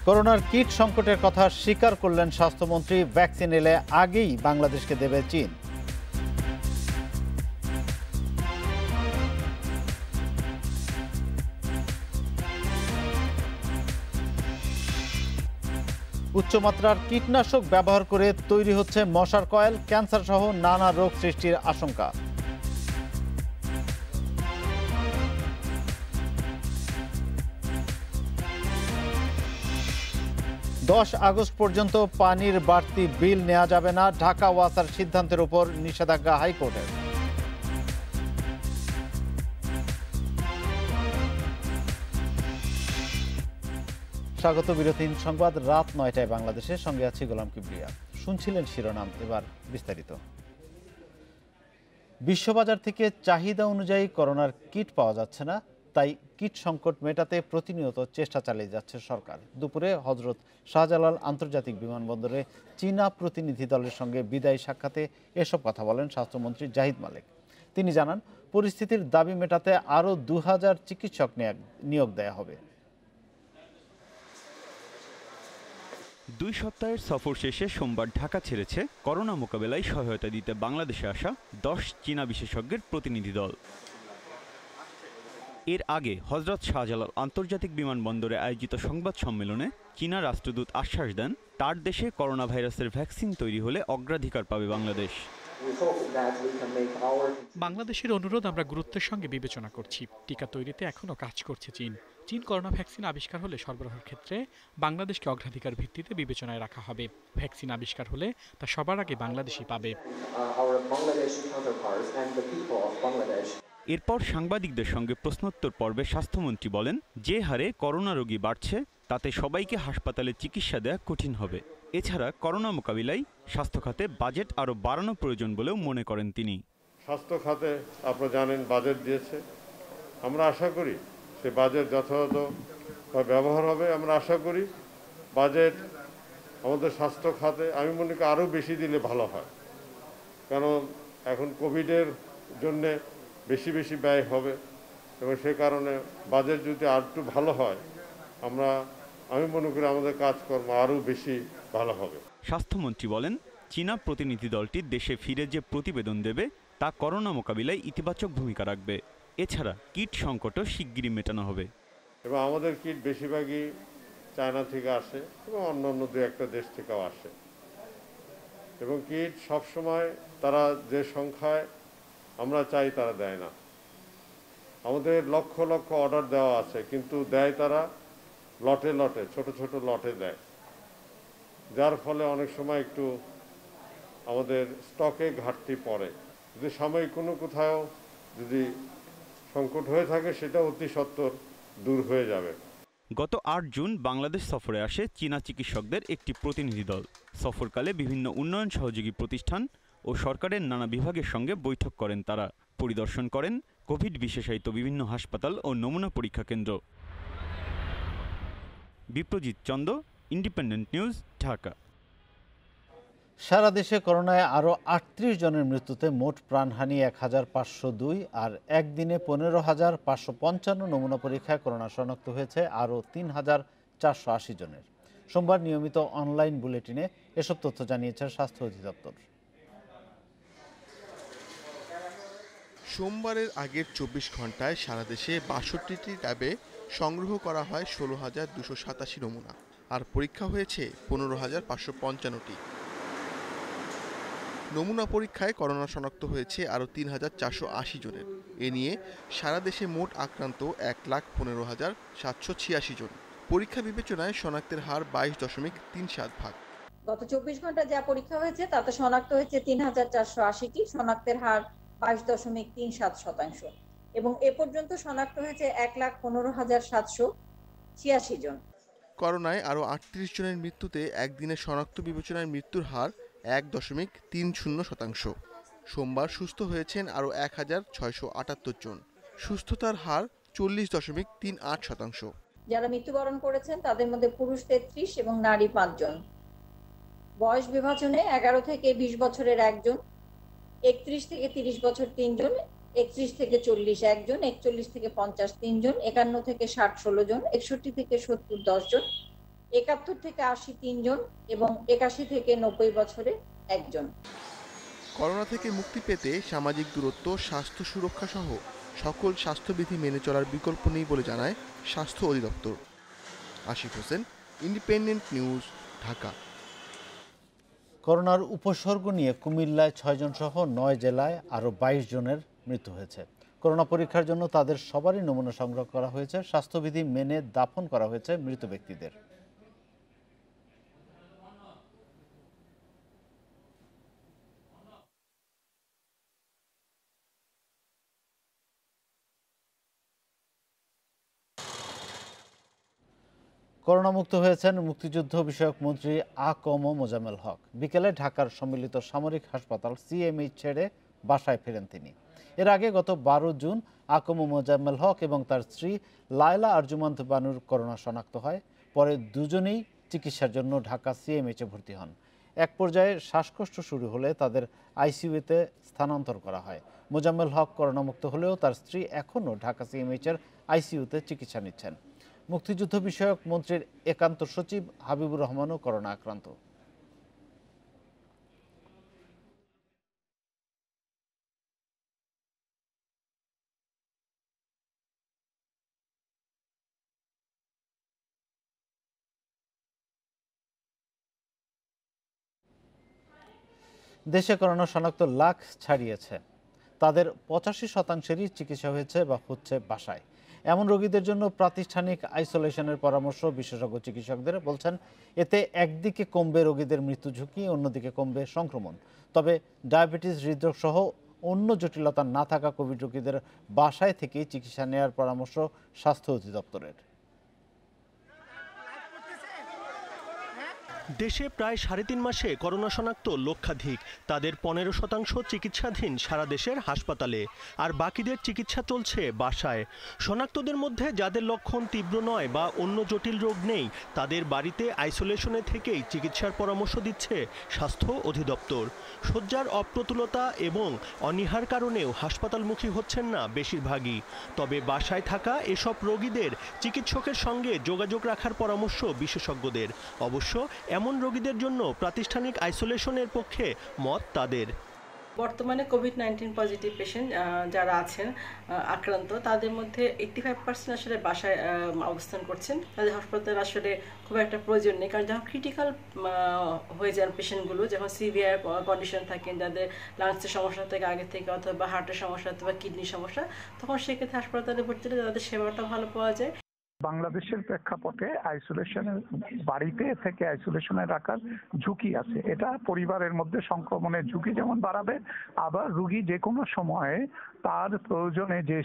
করোনার কিট সংকটের কথা স্বীকার করলেন স্বাস্থ্যমন্ত্রী। ভ্যাকসিন এলে আগেই বাংলাদেশকে দেবে চীন। উচ্চমাত্রার কীটনাশক ব্যবহার করে তৈরি হচ্ছে মশার কয়েল, ক্যান্সার সহ নানা রোগ সৃষ্টির আশঙ্কা। 10 আগস্ট পর্যন্ত পানির বাড়তি বিল নেওয়া যাবে না, ঢাকা ওয়াসার সিদ্ধান্তের উপর নিষেধাজ্ঞা হাইকোর্টের। স্বাগত বিরতিহীন সংবাদ, রাত 9টায় বাংলাদেশের সঙ্গে আছি গোলাম কিবরিয়া। শুনছিলেন শিরোনাম, এবার বিস্তারিত। বিশ্ববাজার থেকে চাহিদা অনুযায়ী করোনার কিট পাওয়া যাচ্ছে না, তাই কিট সংকট মেটাতে প্রতিনিয়ত চেষ্টা চালিয়ে যাচ্ছে সরকার। দুপুরে হজরত শাহজালাল আন্তর্জাতিক বিমানবন্দরে চীনা প্রতিনিধি দলের সঙ্গে বিদায়ী সাক্ষাতে এসব কথা বলেন স্বাস্থ্যমন্ত্রী জাহিদ মালেক। তিনি জানান, পরিস্থিতির দাবি মেটাতে আরও 2000 চিকিৎসক নিয়োগ দেয়া হবে। 2 সপ্তাহের সফর শেষে সোমবার ঢাকা ছেড়েছে করোনা মোকাবেলায় সহায়তা দিতে বাংলাদেশে আসা 10 চীনা বিশেষজ্ঞের প্রতিনিধি দল। এর আগে হজরত শাহজালাল আন্তর্জাতিক বিমানবন্দরে আয়োজিত সংবাদ সম্মেলনে চীনা রাষ্ট্রদূত আশ্বাস দেন, তার দেশে করোনা ভাইরাসের ভ্যাকসিন তৈরি হলে অগ্রাধিকার পাবে বাংলাদেশ। বাংলাদেশের অনুরোধ আমরা গুরুত্বের সঙ্গে বিবেচনা করছি। টিকা তৈরিতে এখনও কাজ করছে চীন। করোনা ভ্যাকসিন আবিষ্কার হলে সরবরাহের ক্ষেত্রে বাংলাদেশকে অগ্রাধিকার ভিত্তিতে বিবেচনায় রাখা হবে। ভ্যাকসিন আবিষ্কার হলে তা সবার আগে বাংলাদেশই পাবে। এরপর সাংবাদিকদের সঙ্গে প্রশ্নোত্তর পর্বে স্বাস্থ্যমন্ত্রী বলেন, যে হারে করোনা রোগী বাড়ছে তাতে সবাইকে হাসপাতালে চিকিৎসা দেওয়া কঠিন হবে। এছাড়া করোনা মোকাবিলায় স্বাস্থ্য খাতে বাজেট আরও বাড়ানো প্রয়োজন বলেও মনে করেন তিনি। স্বাস্থ্য খাতে আপনারা জানেন বাজেট দিয়েছে, আমরা আশা করি সে বাজেট যথাযথ ব্যবহার হবে। আমরা আশা করি বাজেট আমাদের স্বাস্থ্য খাতে আমি মনে করি আরও বেশি দিলে ভালো হয়, কারণ এখন কোভিডের জন্যে বেশি ব্যয় হবে এবং সে কারণে বাজেট যদি আর একটু ভালো হয় আমি মনে করি আমাদের কাজকর্ম আরও বেশি ভালো হবে। স্বাস্থ্যমন্ত্রী বলেন, চীনা প্রতিনিধি দলটি দেশে ফিরে যে প্রতিবেদন দেবে তা করোনা মোকাবিলায় ইতিবাচক ভূমিকা রাখবে। এছাড়া কিট সংকটও শিগগিরই মেটানো হবে। এবং আমাদের কিট বেশিরভাগই চায়না থেকে আসে এবং অন্যান্য 2-1টা দেশ থেকেও আসে এবং কিট সবসময় তারা যে সংখ্যায় আমরা চাই তারা দেয় না। আমাদের লক্ষ অর্ডার দেওয়া আছে, কিন্তু দেয় তারা লটে ছোট লটে দেয়, যার ফলে অনেক সময় একটু আমাদের স্টকে ঘাটতি পড়ে। যদি সাময়িক কোথাও যদি সংকট হয়ে থাকে সেটা অতি সত্বর দূর হয়ে যাবে। গত 8 জুন বাংলাদেশ সফরে আসে চীনা চিকিৎসকদের একটি প্রতিনিধি দল। সফরকালে বিভিন্ন উন্নয়ন সহযোগী প্রতিষ্ঠান ও সরকারের নানা বিভাগের সঙ্গে বৈঠক করেন তারা। পরিদর্শন করেন কোভিড বিশেষায়িত বিভিন্ন হাসপাতাল ও নমুনা পরীক্ষা কেন্দ্র। Biprajit Chanda, Independent news, Dhaka. সারা দেশে করোনায় আরও 38 জনের মৃত্যুতে মোট প্রাণহানি 1502, আর একদিনে 15,555 নমুনা পরীক্ষায় করোনা শনাক্ত হয়েছে আরও 3,480 জনের। সোমবার নিয়মিত অনলাইন বুলেটিনে এসব তথ্য জানিয়েছে স্বাস্থ্য অধিদপ্তর। সোমবারের আগের 24 ঘন্টায় সারা দেশে 62টি ট্যাবে সংগ্রহ করা হয় 16,287 নমুনা, আর পরীক্ষা হয়েছে 15,555টি। নমুনা পরীক্ষায় করোনা শনাক্ত হয়েছে আরও 3,480 জনের। এ নিয়ে সারা দেশে মোট আক্রান্ত 1,15,786 জন। পরীক্ষা বিবেচনায় শনাক্তের হার 22.37%। গত 24 ঘন্টা যা পরীক্ষা হয়েছে তাতে শনাক্ত হয়েছে 3,480টি, শনাক্তের হার 22.37%, এবং এ পর্যন্ত শনাক্ত হয়েছে 1,15,786 জন। করোনায় আরও 38 জনের মৃত্যুতে একদিনে শনাক্ত বিবেচনায় মৃত্যুর হার 1.30%। সোমবার সুস্থ হয়েছেন আরও 1,678 জন। সুস্থতার হার 40.38%। যারা মৃত্যুবরণ করেছেন তাদের মধ্যে পুরুষ 33 এবং নারী 5 জন। বয়স বিভাজনে 11 থেকে 20 বছরের 1 জন, 31 থেকে 30 বছর 3 জন, 31 থেকে 40 1 জন, 41 থেকে 50 3 জন, 51 থেকে 60 16 জন, 61 থেকে 70 10 জন, ৭১ থেকে ৮০ 3 জন এবং ৮১ থেকে ৯০ বছরে 1 জন। করোনা থেকে মুক্তি পেতে সামাজিক দূরত্ব, স্বাস্থ্য সুরক্ষা সহ সকল স্বাস্থ্যবিধি মেনে চলার বিকল্প নেই বলে জানায় স্বাস্থ্য অধিদপ্তর। Ashik Hossain, independent news, Dhaka. করোনার উপসর্গ নিয়ে কুমিল্লায় 6 জন সহ 9 জেলায় আরও 22 জনের মৃত্যু হয়েছে। করোনা পরীক্ষার জন্য তাদের সবারই নমুনা সংগ্রহ করা হয়েছে। স্বাস্থ্যবিধি মেনে দাফন করা হয়েছে মৃত ব্যক্তিদের। করোনামুক্ত হয়েছেন মুক্তিযুদ্ধ বিষয়ক মন্ত্রী আ.ক.ম মোজাম্মেল হক। বিকেলে ঢাকার সম্মিলিত সামরিক হাসপাতাল সিএমএইচ ছেড়ে বাসায় ফেরেন তিনি। এর আগে গত 12 জুন আ.ক.ম মোজাম্মেল হক এবং তার স্ত্রী লায়লা আরজুমান্ত বানুর করোনা শনাক্ত হয়। পরে দুজনেই চিকিৎসার জন্য ঢাকা সিএমএইচে ভর্তি হন। এক পর্যায়ে শ্বাসকষ্ট শুরু হলে তাদের আইসিইউতে স্থানান্তর করা হয়। মোজাম্মেল হক করোনামুক্ত হলেও তার স্ত্রী এখনও ঢাকা সিএমএইচের আইসিইউতে চিকিৎসা নিচ্ছেন। মুক্তিযুদ্ধ বিষয়ক মন্ত্রীর একান্ত সচিব হাবিবুর রহমানও করোনা আক্রান্ত। দেশে করোনা শনাক্ত লাখ ছাড়িয়েছে। তাদের 85%-ই চিকিৎসা হয়েছে বা হচ্ছে বাসায়। এমন রোগীদের জন্য প্রাতিষ্ঠানিক আইসোলেশনের পরামর্শ বিশেষজ্ঞ চিকিৎসকদের। বলছেন, এতে একদিকে কমবে রোগীদের মৃত্যু ঝুঁকি, অন্যদিকে কমবে সংক্রমণ। তবে ডায়াবেটিস, হৃদরোগ সহ অন্য জটিলতা না থাকা কোভিড রোগীদের বাসায় থেকেই চিকিৎসা নেওয়ার পরামর্শ স্বাস্থ্য অধিদপ্তরের। দেশে প্রায় 3.5 মাসে করোনা শনাক্ত লক্ষাধিক। তাদের 15% চিকিৎসাধীন সারা দেশের হাসপাতালে, আর বাকিদের চিকিৎসা চলছে বাসায়। শনাক্তদের মধ্যে যাদের লক্ষণ তীব্র নয় বা অন্য জটিল রোগ নেই, তাদের বাড়িতে আইসোলেশনে থেকেই চিকিৎসার পরামর্শ দিচ্ছে স্বাস্থ্য অধিদপ্তর। শয্যার অপ্রতুলতা এবং অনীহার কারণেও হাসপাতালমুখী হচ্ছেন না বেশিরভাগই। তবে বাসায় থাকা এসব রোগীদের চিকিৎসকের সঙ্গে যোগাযোগ রাখার পরামর্শ বিশেষজ্ঞদের। অবশ্য এমন রোগীদের জন্য প্রাতিষ্ঠানিক আইসোলেশনের পক্ষে মত তাদের। বর্তমানে কোভিড-19 পজিটিভ পেশেন্ট যারা আছেন আক্রান্ত, তাদের মধ্যে 85% আসলে বাসায় অবস্থান করছেন। তাদের হাসপাতাল আসলে খুব একটা প্রয়োজন নেই, কারণ যখন ক্রিটিক্যাল হয়ে যান পেশেন্টগুলো, যখন সিভিয়ার কন্ডিশন থাকেন, যাদের লাংসের সমস্যা থেকে আগে থেকে, অথবা হার্টের সমস্যা অথবা কিডনির সমস্যা, তখন সেক্ষেত্রে হাসপাতালে ভর্তি হলে তাদের সেবাটা ভালো পাওয়া যায়। বাংলাদেশের প্রেক্ষাপটে আইসোলেশনের বাড়িতে থেকে আইসোলেশনে রাখার ঝুঁকি আছে। এটা পরিবারের মধ্যে সংক্রমণের ঝুঁকি যেমন বাড়াবে, আবার রোগী যে কোনো সময়ে তার প্রয়োজনে যে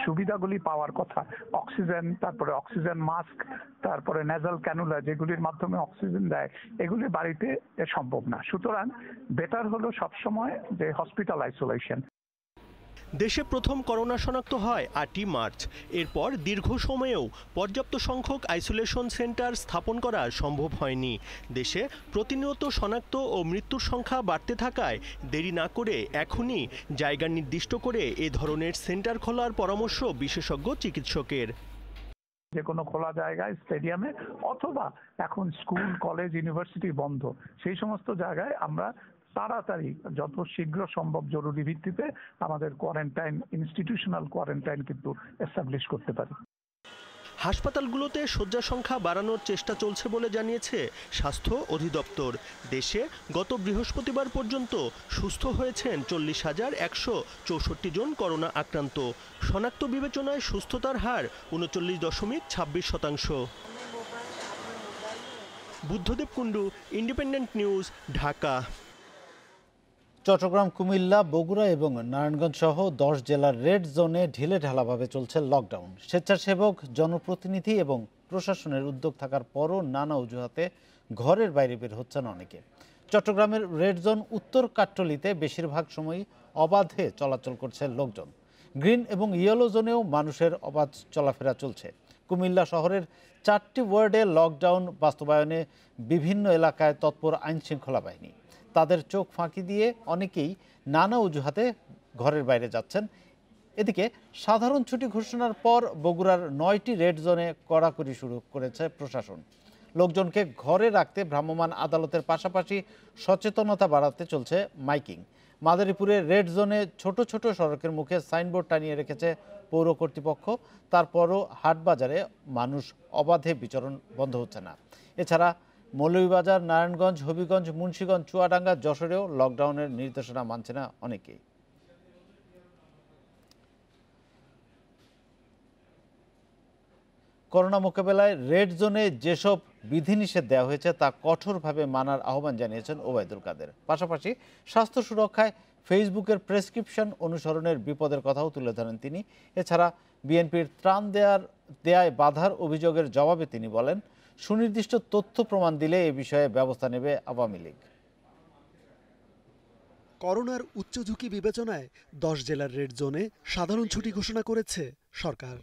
সুবিধাগুলি পাওয়ার কথা, অক্সিজেন, তারপরে অক্সিজেন মাস্ক, তারপরে নেজাল ক্যানুলা যেগুলির মাধ্যমে অক্সিজেন দেয়, এগুলি বাড়িতে সম্ভব না। সুতরাং বেটার হলো সবসময় যে হসপিটাল আইসোলেশন। দেশে প্রথম করোনা শনাক্ত হয় 8ই মার্চ। এরপর দীর্ঘ সময়েও পর্যাপ্ত সংখ্যক আইসোলেশন সেন্টার স্থাপন করা সম্ভব হয়নি। দেশে প্রতিনিয়ত শনাক্ত ও মৃত্যুর সংখ্যা বাড়তে থাকায় দেরি না করে এখনই জায়গা নির্দিষ্ট করে এ ধরনের সেন্টার খোলার পরামর্শ বিশেষজ্ঞ চিকিৎসকের। যে কোনো খোলা জায়গায়, স্টেডিয়ামে, অথবা এখন স্কুল, কলেজ, ইউনিভার্সিটি বন্ধ, সেই সমস্ত জায়গায় আমরা তাড়াতাড়ি যত শীঘ্র সম্ভব জরুরি ভিত্তিতে আমাদের কোয়ারেন্টাইন, ইনস্টিটিউশনাল কোয়ারেন্টাইন কিন্তু এস্টাবলিশ করতে পারি। হাসপাতালগুলোতে শয্যা সংখ্যা বাড়ানোর চেষ্টা চলছে বলে জানিয়েছে স্বাস্থ্য অধিদপ্তর। দেশে গত বৃহস্পতিবার পর্যন্ত সুস্থ হয়েছেন 40,164 জন করোনা আক্রান্ত। শনাক্ত বিবেচনায় সুস্থতার হার 39.26%। Buddhadeb Kundu, Independent news, Dhaka. চট্টগ্রাম, কুমিল্লা, বগুড়া এবং নারায়ণগঞ্জ সহ 10 জেলার রেড জোনে ঢিলেঢালাভাবে চলছে লকডাউন। স্বেচ্ছাসেবক, জনপ্রতিনিধি এবং প্রশাসনের উদ্যোগ থাকার পরও নানা অজুহাতে ঘরের বাইরে বের হচ্ছেন অনেকে। চট্টগ্রামের রেড জোন উত্তর কাট্টলিতে বেশিরভাগ সময়ই অবাধে চলাচল করছে লোকজন। গ্রিন এবং ইয়েলো জোনেও মানুষের অবাধ চলাফেরা চলছে। কুমিল্লা শহরের 4টি ওয়ার্ডে লকডাউন বাস্তবায়নে বিভিন্ন এলাকায় তৎপর আইনশৃঙ্খলা বাহিনী। তাদের চোখ ফাঁকি দিয়ে অনেকেই নানা অজুহাতে ঘরের বাইরে যাচ্ছেন। এদিকে সাধারণ ছুটি ঘোষণার পর বগুড়ার 9টি রেড জোনে কড়াকড়ি শুরু করেছে প্রশাসন। লোকজনকে ঘরে রাখতে ভ্রাম্যমাণ আদালতের পাশাপাশি সচেতনতা বাড়াতে চলছে মাইকিং। মাদারীপুরে রেড জোনে ছোট ছোট সড়কের মুখে সাইনবোর্ড টানিয়ে রেখেছে পৌর কর্তৃপক্ষ। তারপরও হাটবাজারে মানুষ অবাধে বিচরণ বন্ধ হচ্ছে না। এছাড়া মৌলভীবাজার, নারায়ণগঞ্জ, হবিগঞ্জ, মুন্সিগঞ্জ, চুয়াডাঙ্গা, যশোরেও লকডাউনের নির্দেশনা মানছে না অনেকেই। করোনা মোকাবেলায় রেড জোনে যেসব বিধিনিষেধ দেওয়া হয়েছে তা কঠোরভাবে মানার আহ্বান জানিয়েছেন ওবায়দুল কাদের। পাশাপাশি স্বাস্থ্য সুরক্ষায় ফেসবুকের প্রেসক্রিপশন অনুসরণের বিপদের কথাও তুলে ধরেন তিনি। এছাড়া বিএনপির ত্রাণ দেয়ায় বাধার অভিযোগের জবাবে তিনি বলেন, সুনির্দিষ্ট তথ্য প্রমাণ দিলে এ বিষয়ে ব্যবস্থা নেবে আওয়ামী লীগ। করোনার উচ্চ ঝুঁকি বিবেচনায় 10 জেলার রেড জোনে সাধারণ ছুটি ঘোষণা করেছে সরকার।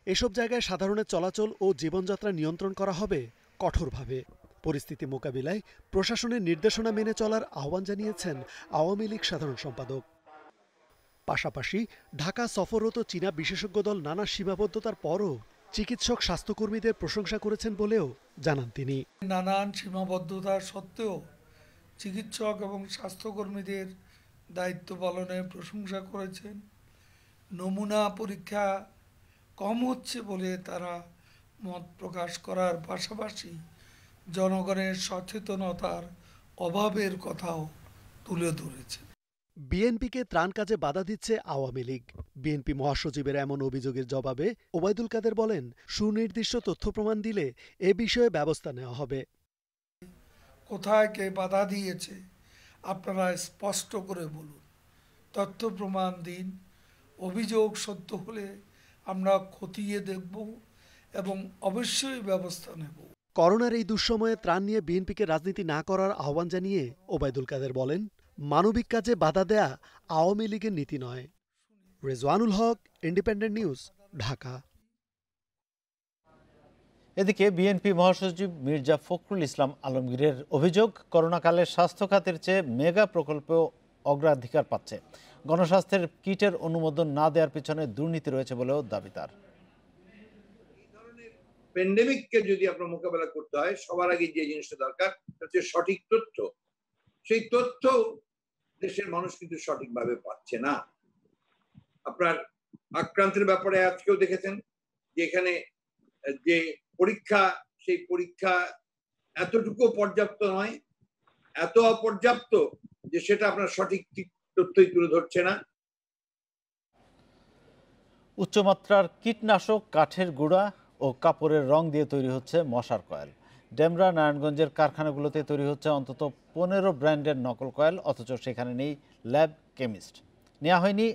এসব জায়গায় সাধারণের চলাচল ও জীবনযাত্রা নিয়ন্ত্রণ করা হবে কঠোরভাবে। পরিস্থিতি মোকাবিলায় প্রশাসনের নির্দেশনা মেনে চলার আহ্বান জানিয়েছেন আওয়ামী লীগ সাধারণ সম্পাদক। পাশাপাশি ঢাকা সফররত চীনা বিশেষজ্ঞ দল নানা সীমাবদ্ধতার পরও চিকিৎসক স্বাস্থ্যকর্মীদের প্রশংসা করেছেন বলেও জানান তিনি। নানান সীমাবদ্ধতা সত্ত্বেও চিকিৎসক এবং স্বাস্থ্যকর্মীদের দায়িত্ব পালনে প্রশংসা করেছেন। নমুনা পরীক্ষা কম হচ্ছে বলে তারা মত প্রকাশ করার পাশাপাশি জনগণের সচেতনতার অভাবের কথাও তুলে ধরেছে। বিএনপিকে ত্রাণ কাজে বাধা দিচ্ছে আওয়ামী লীগ। বিএনপি মহাসচিবের এমন অভিযোগের জবাবে ওবায়দুল কাদের বলেন, সুনির্দিষ্ট তথ্য প্রমাণ দিলে এ বিষয়ে ব্যবস্থা নেওয়া হবে। কোথায় কে বাধা দিয়েছে আপনারা স্পষ্ট করে বলুন, তথ্য প্রমাণ দিন। অভিযোগ সত্য হলে আমরা খতিয়ে দেখব এবং অবশ্যই ব্যবস্থা নেব। করোনার এই দুঃসময়ে ত্রাণ নিয়ে বিএনপিকে রাজনীতি না করার আহ্বান জানিয়ে ওবায়দুল কাদের বলেন, মানবিক কাজে বাধা দেয়া আওয়ামী লীগের নীতি নয়। রেজওয়ানুল হক, ইন্ডিপেন্ডেন্ট নিউজ, ঢাকা। এদিকে বিএনপি মহাসচিব মির্জা ফখরুল ইসলাম আলমগীরের অভিযোগ, করোনাকালে স্বাস্থ্য খাতের চেয়ে মেগা প্রকল্প অগ্রাধিকার পাচ্ছে। গণস্বাস্থ্যের কিটের অনুমোদন না দেওয়ার পিছনে দুর্নীতি রয়েছে বলেও দাবি তার। প্যান্ডেমিককে যদি আপনার মোকাবেলা করতে হয়, সবার আগে যে জিনিসটা দরকার হচ্ছে সঠিক তথ্য। সেই তথ্য দেশের মানুষ কিন্তু সঠিকভাবে পাচ্ছে না। আপনার আক্রান্তের ব্যাপারে আজকেও দেখেছেন যে এখানে যে পরীক্ষা, সেই পরীক্ষা এতটুকু পর্যাপ্ত নয়, এত অপর্যাপ্ত যে সেটা আপনার সঠিক তথ্যই তুলে ধরছে না। উচ্চমাত্রার কীটনাশক, কাঠের গুঁড়া ও কাপড়ের রং দিয়ে তৈরি হচ্ছে মশার কয়েল। ডেমরা, নারায়ণগঞ্জের কারখানাগুলোতে তৈরি হচ্ছে অন্তত 15 ব্র্যান্ডের নকল কয়েল, অথচ সেখানে নেই ল্যাব কেমিস্ট। নেওয়া হয়নি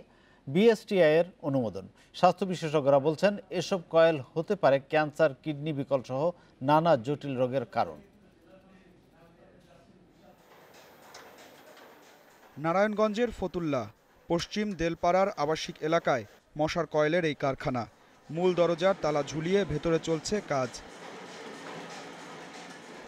বিএসটিআই এর অনুমোদন। স্বাস্থ্য বিশেষজ্ঞরা বলছেন, এসব কয়েল হতে পারে ক্যান্সার, কিডনি বিকল সহ নানা জটিল রোগের কারণ। নারায়ণগঞ্জের ফতুল্লা পশ্চিম দেলপাড়ার আবাসিক এলাকায় মশার কয়েলের এই কারখানা। মূল দরজার তালা ঝুলিয়ে ভেতরে চলছে কাজ।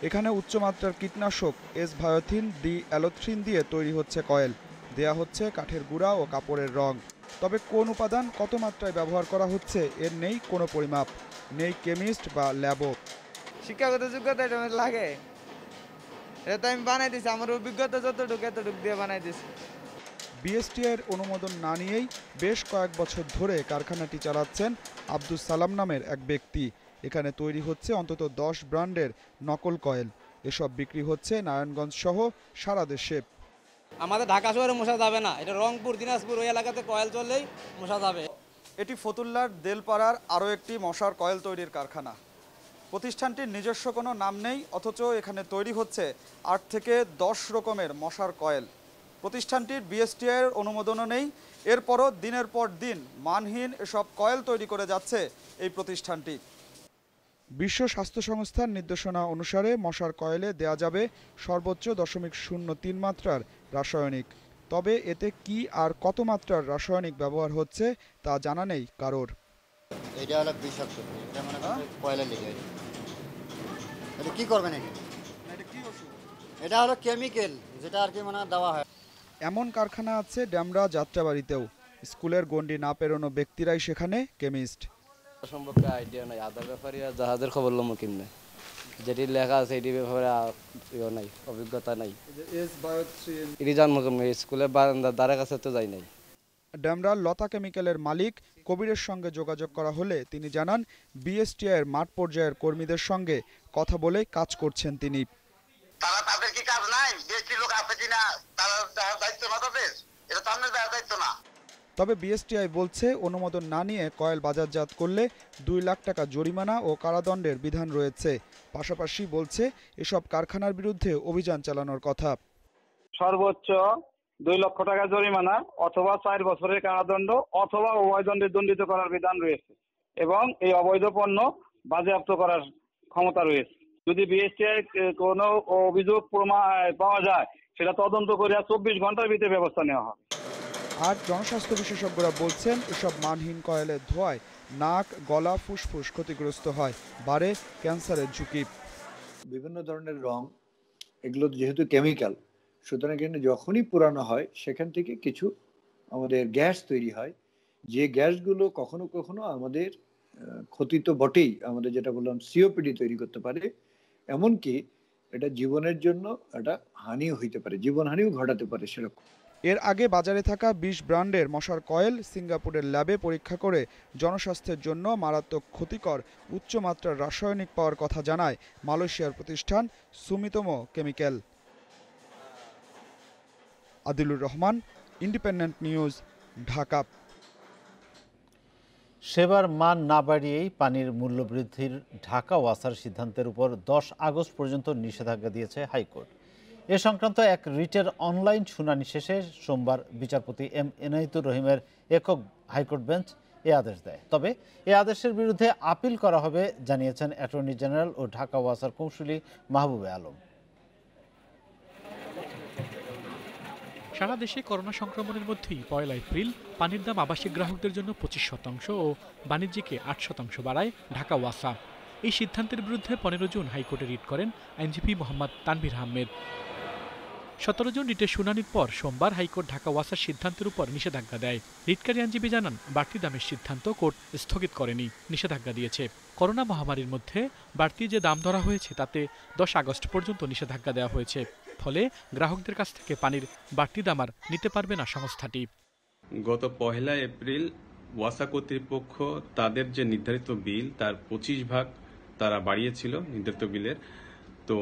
এখানে উচ্চমাত্রার কীটনাশক এসভায়োথিন ডি অ্যালোথ্রিন দিয়ে তৈরি হচ্ছে কয়েল। দেয়া হচ্ছে কাঠের গুঁড়া ও কাপড়ের রং। তবে কোন উপাদান কত মাত্রায় ব্যবহার করা হচ্ছে এর নেই কোনো পরিমাপ, নেই কেমিস্ট বা ল্যাবও। শিক্ষাগত যোগ্যতা এটা লাগে, এটা তো আমি বানাই দিছি, আমার অভিজ্ঞতা যতটুকু এতটুকু দিয়ে বানাই দিছি। বিএসটিআই এর অনুমোদন না নিয়েই বেশ কয়েক বছর ধরে কারখানাটি চালাচ্ছেন আব্দুস সালাম নামের এক ব্যক্তি। এখানে তৈরি হচ্ছে অন্তত 10 ব্র্যান্ডের নকল কয়েল। এসব বিক্রি হচ্ছে নারায়ণগঞ্জ সহ সারা দেশে। আমাদের ঢাকা শহরে মশা যাবে না, এটা রংপুর, দিনাজপুর ওই এলাকাতে কয়েল চললেই মশা যাবে। এটি ফতুল্লার দেলপাড়ার আরও একটি মশার কয়েল তৈরির কারখানা। প্রতিষ্ঠানটির নিজস্ব কোনো নাম নেই, অথচ এখানে তৈরি হচ্ছে 8 থেকে 10 রকমের মশার কয়েল। প্রতিষ্ঠানটির বিএসটিআই এর অনুমোদনও নেই। এরপরও দিনের পর দিন মানহীন এসব কয়েল তৈরি করে যাচ্ছে এই প্রতিষ্ঠানটি। বিশ্ব স্বাস্থ্য সংস্থার নির্দেশনা অনুসারে মশার কয়েলে দেয়া যাবে সর্বোচ্চ 0.03 মাত্রার রাসায়নিক। তবে এতে কি আর কত মাত্রার রাসায়নিক ব্যবহার হচ্ছে তা জানা নেই কারোর। এটা হলো বিষাক্ত, এটা মানে কয়লা লেগে। এটা কি করবেন এখানে? এটা হলো কেমিক্যাল, যেটা আর কি মানে দেওয়া হয়। এমন কারখানা আছে ডেমরা, যাত্রাবাড়িতেও। স্কুলের গণ্ডি না পেরোনো ব্যক্তিরাই সেখানে কেমিস্ট। সম্পর্কে আইডিয়া নাই, আদার ব্যাপারে জাহাজের খবর লম কেমনে, যেটি লেখা আছে এটির ব্যাপারে নাই, অভিজ্ঞতা নাই। এটি জন্ম স্কুলে বারান্দার দ্বারের কাছে তো যাই নাই। ডেমরার লতা কেমিক্যালের মালিক কবিরের সঙ্গে যোগাযোগ করা হলে তিনি জানান বিএসটিআই এর মাঠ পর্যায়ের কর্মীদের সঙ্গে কথা বলে কাজ করছেন তিনি। তাদের কি কাজ নাই? বিএসটি লোক আছে কিনা তার দায়িত্ব না তাদের, এটা তো আমাদের দায়িত্ব না। তবে বিএসটিআই বলছে অনুমোদন না নিয়ে কয়েল বাজারজাত করলে 2 লাখ টাকা জরিমানা ও কারাদণ্ডের বিধান রয়েছে। পাশাপাশি বলছে এসব কারখানার বিরুদ্ধে অভিযান চালানোর কথা। সর্বোচ্চ 2 লক্ষ টাকা জরিমানা অথবা 4 বছরের কারাদণ্ড অথবা উভয় দণ্ডে দণ্ডিত করার বিধান রয়েছে এবং এই অবৈধ পণ্য বাজেয়াপ্ত করার ক্ষমতা রয়েছে। যদি বিএসটিআই কোনো অভিযোগ পাওয়া যায় সেটা তদন্ত করে 24 ঘন্টার ভিতরে ব্যবস্থা নেওয়া হবে। আর জনস্বাস্থ্য বিশেষজ্ঞরা বলছেন এসব মানহীন কয়েলের ধোঁয়ায় নাক, গলা, ফুসফুস ক্ষতিগ্রস্ত হয়, বাড়ে ক্যান্সারের ঝুঁকি। বিভিন্ন ধরনের রং, এগুলো যেহেতু কেমিক্যাল, সুতরাং এখানে যখনই পুরানো হয় সেখান থেকে কিছু আমাদের গ্যাস তৈরি হয়, যে গ্যাসগুলো কখনো কখনো আমাদের ক্ষতি তো বটেই, আমাদের যেটা বললাম সিওপিডি তৈরি করতে পারে, এমনকি এটা জীবনের জন্য একটা হানিও হইতে পারে, জীবনহানিও ঘটাতে পারে সেরকম। এর আগে বাজারে থাকা 20 ব্র্যান্ডের মশার কয়েল সিঙ্গাপুরের ল্যাবে পরীক্ষা করে জনস্বাস্থ্যের জন্য মারাত্মক ক্ষতিকর উচ্চমাত্রার রাসায়নিক পাওয়ার কথা জানায় মালয়েশিয়ার প্রতিষ্ঠান Sumitomo chemical. Adilur Rahman, independent news, Dhaka. সেবার মান না বাড়িয়েই পানির মূল্য বৃদ্ধির ঢাকা ওয়াসার সিদ্ধান্তের উপর 10 আগস্ট পর্যন্ত নিষেধাজ্ঞা দিয়েছে হাইকোর্ট। এ সংক্রান্ত এক রিটের অনলাইন শুনানি শেষে সোমবার বিচারপতি এম এনায়েতুর রহিমের একক হাইকোর্ট বেঞ্চ এ আদেশ দেয়। তবে এ আদেশের বিরুদ্ধে আপিল করা হবে জানিয়েছেন অ্যাটর্নি জেনারেল ও ঢাকা ওয়াসার কৌঁসুলি মাহবুবে আলম। সারা দেশে করোনা সংক্রমণের মধ্যেই 1 এপ্রিল পানির দাম আবাসিক গ্রাহকদের জন্য 25% ও বাণিজ্যিকে 8% বাড়ায় ঢাকা ওয়াসা। এই সিদ্ধান্তের বিরুদ্ধে 15 জুন হাইকোর্টে রিট করেন আইনজীবী মোহাম্মদ তানভীর আহমেদ। 17 জন রিটের শুনানির পর সোমবার হাইকোর্ট ঢাকা ওয়াসার সিদ্ধান্তের উপর নিষেধাজ্ঞা দেয়। রিটকারী আইনজীবী জানান বাড়তি দামের সিদ্ধান্ত কোর্ট স্থগিত করেনি, নিষেধাজ্ঞা দিয়েছে। করোনা মহামারীর মধ্যে বাড়তি যে দাম ধরা হয়েছে তাতে 10 আগস্ট পর্যন্ত নিষেধাজ্ঞা দেওয়া হয়েছে। ফলে গ্রাহকদের কাছ থেকে পানির বাড়তি দাম আর নিতে পারবে না সংস্থাটি। গত 1 এপ্রিল ওয়াসা কর্তৃপক্ষ তাদের যে নির্ধারিত বিল তার 25 ভাগ তারা বাড়িয়েছিল নির্ধারিত বিলের। তো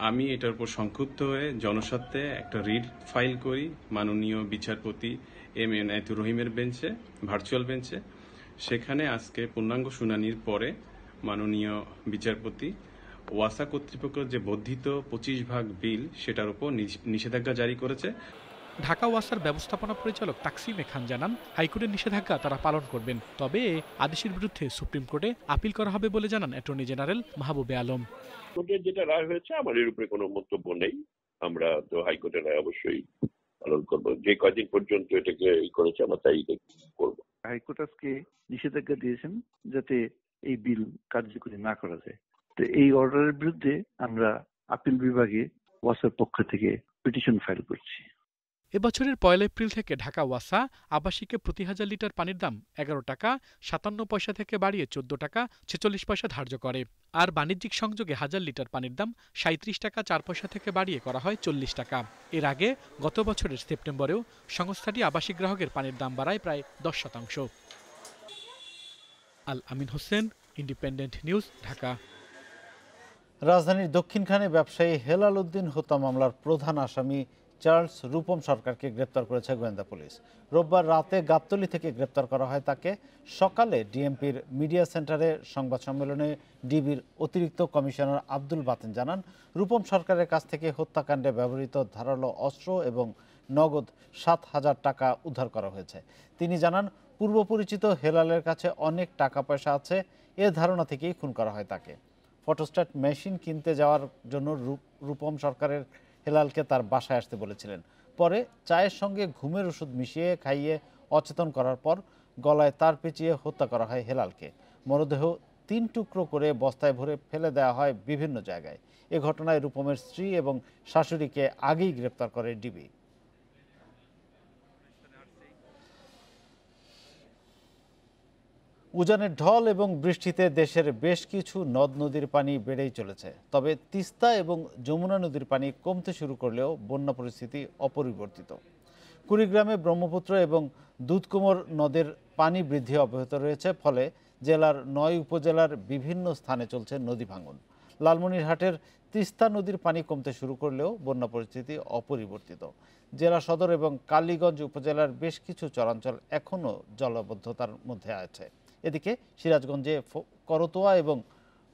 আমি এটার উপর সংক্ষুব্ধ হয়ে জনস্বার্থে একটা রিট ফাইল করি মাননীয় বিচারপতি এম এনায়েতুর রহিমের বেঞ্চে, ভার্চুয়াল বেঞ্চে। সেখানে আজকে পূর্ণাঙ্গ শুনানির পরে মাননীয় বিচারপতি ওয়াসা কর্তৃপক্ষের যে বর্ধিত 25 ভাগ বিল সেটার উপর নিষেধাজ্ঞা জারি করেছে। ঢাকা ওয়াসার ব্যবস্থাপনা পরিচালক তাকসিমে খান জানান হাইকোর্টের নিষেধাজ্ঞা তারা পালন করবেন, তবে আদেশের বিরুদ্ধে সুপ্রিম কোর্টে আপিল করা হবে বলে জানান অ্যাটর্নি জেনারেল মাহবুবে আলম। কোর্টের যেটা রায় হয়েছে আমার এর উপরে কোনো মন্তব্য নেই, আমরা তো হাইকোর্টের রায় অবশ্যই পালন করব, যে কয়দিন পর্যন্ত এটাকে করেছে আমরা তাই করবো। হাইকোর্ট আজকে নিষেধাজ্ঞা দিয়েছেন যাতে এই বিল কার্যকরী না করা যায়। তো এই অর্ডারের বিরুদ্ধে আমরা আপিল বিভাগে ওয়াসার পক্ষ থেকে পিটিশন ফাইল করছি। এবছরের 1 এপ্রিল থেকে ঢাকা ওয়াসা আবাসিকে প্রতি 1000 লিটার পানির দাম 11 টাকা 57 পয়সা থেকে বাড়িয়ে 14 টাকা 46 পয়সা ধার্য করে। আর বাণিজ্যিক সংযোগে 1000 লিটার পানির দাম 37 টাকা 4 পয়সা থেকে বাড়িয়ে করা হয় 40 টাকা। এর আগে গত বছরের সেপ্টেম্বরেও সংস্থাটি আবাসিক গ্রাহকের পানির দাম বাড়ায় প্রায় 10%। আল আমিন হোসেন, ইন্ডিপেন্ডেন্ট নিউজ, ঢাকা। রাজধানীর দক্ষিণখানে ব্যবসায়ী হেলাল উদ্দিন হত্যা মামলার প্রধান আসামি চার্লস রূপম সরকারকে গ্রেপ্তার করেছে গোয়েন্দা পুলিশ। রোববার রাতে গাবতলী থেকে গ্রেপ্তার করা হয় তাকে। সকালে ডিএমপির মিডিয়া সেন্টারে সংবাদ সম্মেলনে ডিবির অতিরিক্ত কমিশনার আব্দুল বাতেন জানান রূপম সরকারের কাছ থেকে হত্যাকাণ্ডে ব্যবহৃত ধারালো অস্ত্র এবং নগদ 7,000 টাকা উদ্ধার করা হয়েছে। তিনি জানান পূর্ব পরিচিত হেলালের কাছে অনেক টাকা পয়সা আছে, এ ধারণা থেকেই খুন করা হয় তাকে। ফটোস্ট্যাট মেশিন কিনতে যাওয়ার জন্য রূপম সরকারের হেলালকে তার বাসায় আসতে বলেছিলেন। পরে চায়ের সঙ্গে ঘুমের ওষুধ মিশিয়ে খাইয়ে অচেতন করার পর গলায় তার পেঁচিয়ে হত্যা করা হয় হেলালকে। মরদেহ 3 টুকরো করে বস্তায় ভরে ফেলে দেওয়া হয় বিভিন্ন জায়গায়। এ ঘটনায় রূপমের স্ত্রী এবং শাশুড়িকে আগেই গ্রেপ্তার করে ডিবি। উজানের ঢল এবং বৃষ্টিতে দেশের বেশ কিছু নদ নদীর পানি বেড়েই চলেছে। তবে তিস্তা এবং যমুনা নদীর পানি কমতে শুরু করলেও বন্যা পরিস্থিতি অপরিবর্তিত। কুড়িগ্রামে ব্রহ্মপুত্র এবং দুধকুমোর নদের পানি বৃদ্ধি অব্যাহত রয়েছে, ফলে জেলার ৯ উপজেলার বিভিন্ন স্থানে চলছে নদী ভাঙন। লালমনিরহাটের তিস্তা নদীর পানি কমতে শুরু করলেও বন্যা পরিস্থিতি অপরিবর্তিত। জেলা সদর এবং কালীগঞ্জ উপজেলার বেশ কিছু চরাঞ্চল এখনও জলাবদ্ধতার মধ্যে আছে। এদিকে সিরাজগঞ্জে করতোয়া এবং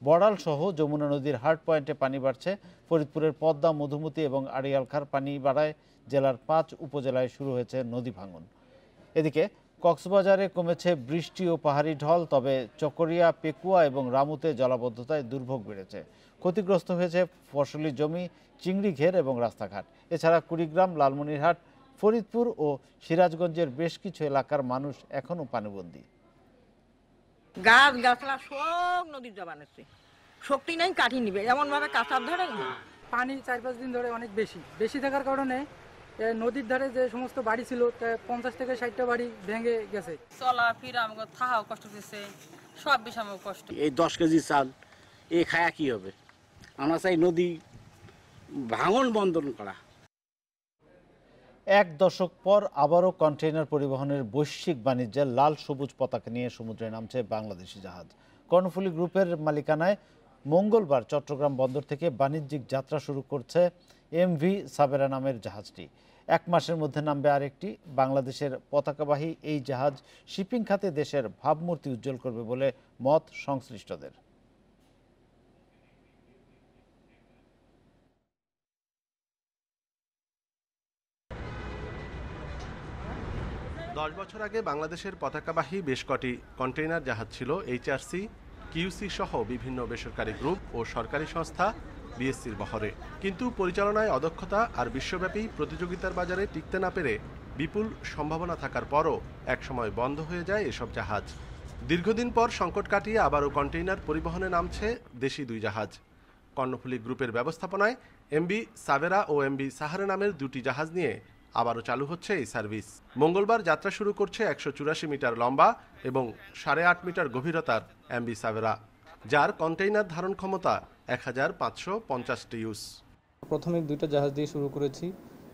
বড়াল সহ যমুনা নদীর হার্ট পয়েন্টে পানি বাড়ছে। ফরিদপুরের পদ্মা, মধুমতি এবং আড়িয়ালখার পানি বাড়ায় জেলার ৫ উপজেলায় শুরু হয়েছে নদী ভাঙন। এদিকে কক্সবাজারে কমেছে বৃষ্টি ও পাহাড়ি ঢল, তবে চকরিয়া, পেকুয়া এবং রামুতে জলাবদ্ধতায় দুর্ভোগ বেড়েছে। ক্ষতিগ্রস্ত হয়েছে ফসলি জমি, চিংড়ি ঘের এবং রাস্তাঘাট। এছাড়া কুড়িগ্রাম, লালমনিরহাট, ফরিদপুর ও সিরাজগঞ্জের বেশ কিছু এলাকার মানুষ এখনও পানিবন্দী। গাছ গাছলা সব নদীর জবানেছে, শক্তি নেই কাটি নিবে, এমন ভাবে কাঁচার ধরে পানি ৪-৫ দিন ধরে অনেক বেশি থাকার কারণে নদীর ধারে যে সমস্ত বাড়ি ছিল ৫০ থেকে ৬০টা বাড়ি ভেঙে গেছে। চলা ফিরা আমাকে থাকাও কষ্ট দিচ্ছে, সব বিষয় আমার কষ্ট। এই ১০ কেজি চাল এ খায়া কি হবে? আমরা চাই নদী ভাঙন বন্ধ করা। এক দশক পর আবারও কন্টেইনার পরিবহনের বৈশ্বিক বাণিজ্যে লাল সবুজ পতাকা নিয়ে সমুদ্রে নামছে বাংলাদেশি জাহাজ। কর্ণফুলী গ্রুপের মালিকানায় মঙ্গলবার চট্টগ্রাম বন্দর থেকে বাণিজ্যিক যাত্রা শুরু করছে এমভি সাবেরা নামের জাহাজটি। ১ মাসের মধ্যে নামবে আরেকটি। বাংলাদেশের পতাকাবাহী এই জাহাজ শিপিং খাতে দেশের ভাবমূর্তি উজ্জ্বল করবে বলে মত সংশ্লিষ্টদের। 10 বছর আগে বাংলাদেশের পতাকাবাহী বেশ কটি কন্টেইনার জাহাজ ছিল এইচআরসি, কিউসি সহ বিভিন্ন বেসরকারি গ্রুপ ও সরকারি সংস্থা বিএসসির বহরে। কিন্তু পরিচালনায় অদক্ষতা আর বিশ্বব্যাপী প্রতিযোগিতার বাজারে টিকতে না পেরে বিপুল সম্ভাবনা থাকার পরও একসময় বন্ধ হয়ে যায় এসব জাহাজ। দীর্ঘদিন পর সংকট কাটিয়ে আবারও কন্টেইনার পরিবহনে নামছে দেশি ২ জাহাজ। কর্ণফুলী গ্রুপের ব্যবস্থাপনায় এমভি সাবেরা ও এমভি সাহারা নামের 2টি জাহাজ নিয়ে আবারও চালু হচ্ছে এই সার্ভিস। মঙ্গলবার যাত্রা শুরু করছে ১৮৪ মিটার লম্বা এবং ৮.৫ মিটার গভীরতার এমভি সাবেরা, যার কন্টেইনার ধারণ ক্ষমতা ১৫৫০ টিউস। প্রথমে 2টা জাহাজ দিয়ে শুরু করেছি।